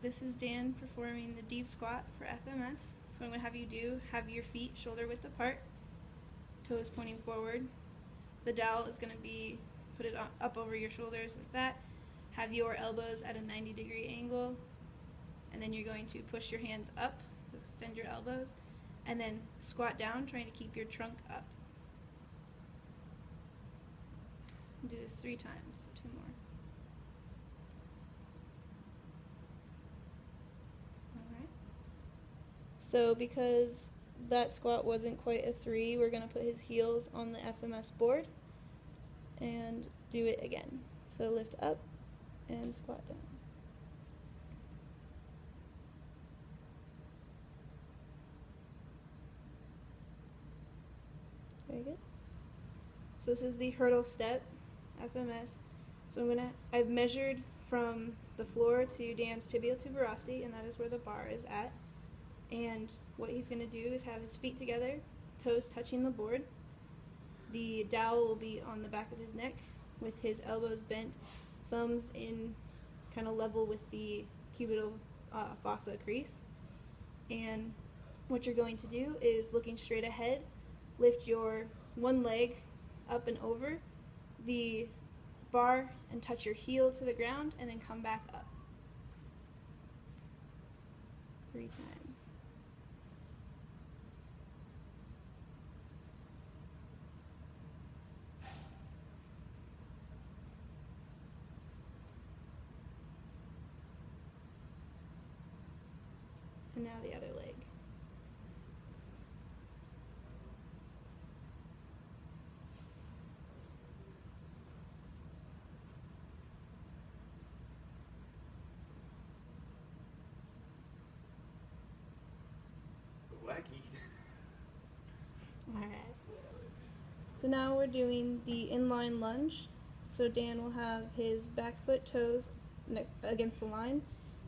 This is Dan performing the deep squat for FMS. So I'm going to have you have your feet shoulder width apart, toes pointing forward. The dowel is going to be put it up over your shoulders like that. Have your elbows at a 90-degree angle, and then you're going to push your hands up, so extend your elbows, and then squat down, trying to keep your trunk up. Do this 3 times, so 2 more. Alright. So because that squat wasn't quite a 3, we're going to put his heels on the FMS board and do it again. So lift up and squat down. Very good. So this is the hurdle step, FMS. So I've measured from the floor to Dan's tibial tuberosity, and that is where the bar is at. And what he's going to do is have his feet together, toes touching the board. The dowel will be on the back of his neck with his elbows bent, thumbs in kind of level with the cubital fossa crease. And what you're going to do is, looking straight ahead, lift your one leg up and over the bar and touch your heel to the ground, and then come back up 3 times. And now the other leg. Wacky. Alright. So now we're doing the inline lunge. So Dan will have his back foot toes against the line,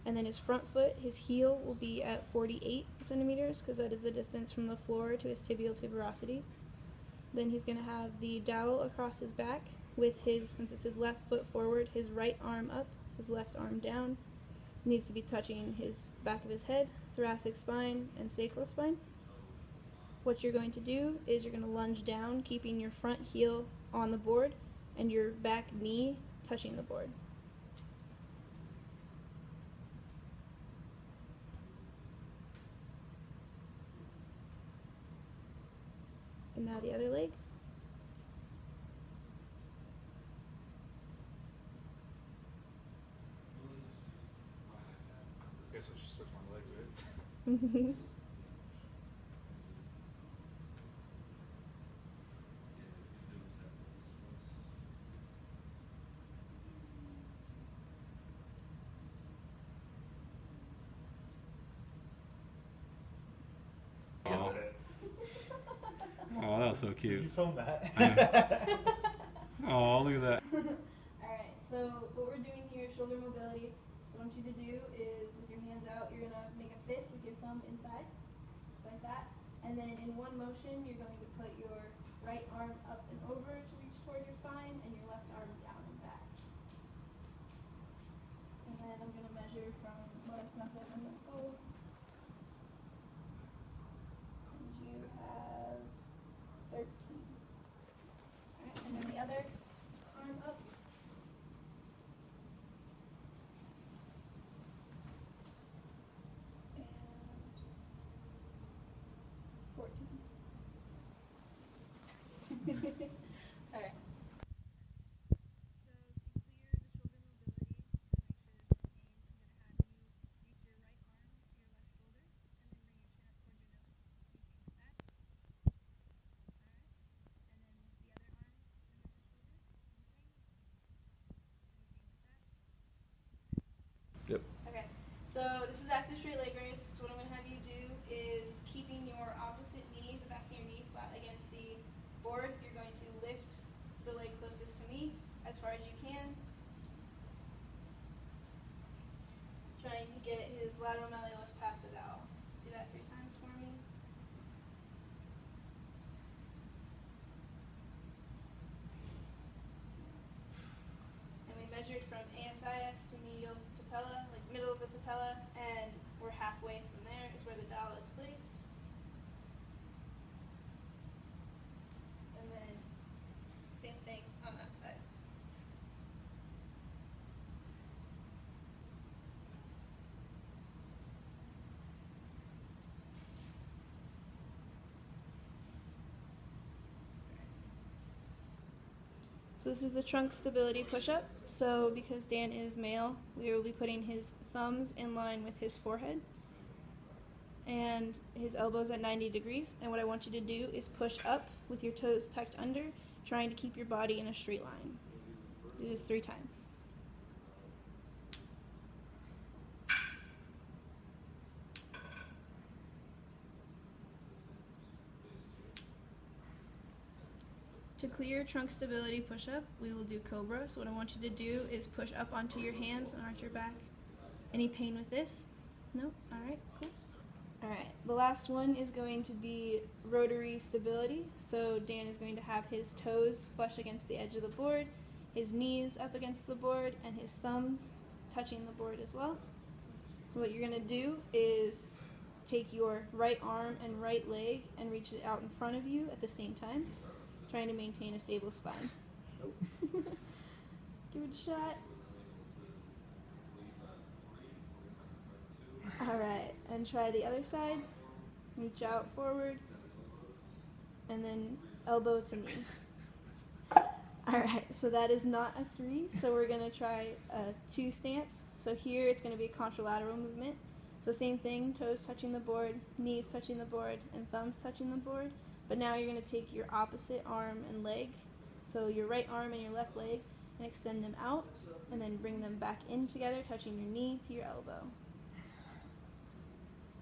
and then his front foot, his heel will be at 48 centimeters, because that is the distance from the floor to his tibial tuberosity. Then he's going to have the dowel across his back with his, since it's his left foot forward, his right arm up, his left arm down. Needs to be touching his back of his head, thoracic spine, and sacral spine. What you're going to do is you're going to lunge down, keeping your front heel on the board and your back knee touching the board. And now the other leg. Guess I should switch my legs, right? Oh, that was so cute. Did you film that? Oh, look at that. Alright, so what we're doing here is shoulder mobility. So what I want you to do is, with your hands out, you're going to make a fist with your thumb inside, just like that. And then in one motion, you're going to put your right arm up and over to reach towards your spine, and your left arm down and back. And then I'm going to measure from lowest knuckle and knuckle. And you have 13. Alright, and then the other arm up. And 14. Alright. Yep. Okay, so this is active straight leg raise. So what I'm going to have you do is, keeping your opposite knee, the back of your knee, flat against the board, you're going to lift the leg closest to me as far as you can. Trying to get his lateral malleolus past the dowel. Do that 3 times for me. And we measured from ASIS to medial patella, like middle of the patella. patella, and we're halfway from there is where the dowel is placed. And then same thing on that side. So this is the trunk stability push-up. So because Dan is male, we will be putting his thumbs in line with his forehead and his elbows at 90 degrees. And what I want you to do is push up with your toes tucked under, trying to keep your body in a straight line. Do this 3 times. To clear trunk stability push-up, we will do cobra. So what I want you to do is push up onto your hands and arch your back. Any pain with this? No? Alright, cool. Alright, the last one is going to be rotary stability. So Dan is going to have his toes flush against the edge of the board, his knees up against the board, and his thumbs touching the board as well. So what you're going to do is take your right arm and right leg and reach it out in front of you at the same time, trying to maintain a stable spine. Nope. Give it a shot. Alright, and try the other side. Reach out forward, and then elbow to knee. Alright, so that is not a 3, so we're going to try a 2 stance. So here it's going to be a contralateral movement. So same thing, toes touching the board, knees touching the board, and thumbs touching the board. But now you're going to take your opposite arm and leg, so your right arm and your left leg, and extend them out, and then bring them back in together, touching your knee to your elbow.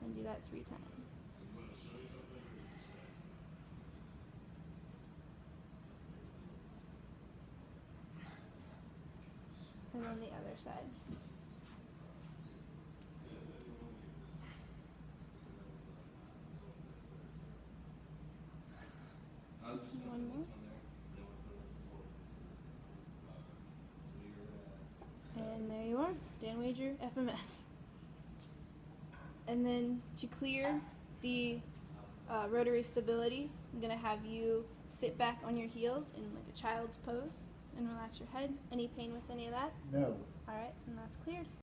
And do that 3 times. And then the other side. One more. And there you are, Dan Wager, FMS. And then to clear the rotary stability, I'm going to have you sit back on your heels in like a child's pose and relax your head. Any pain with any of that? No. Alright, and that's cleared.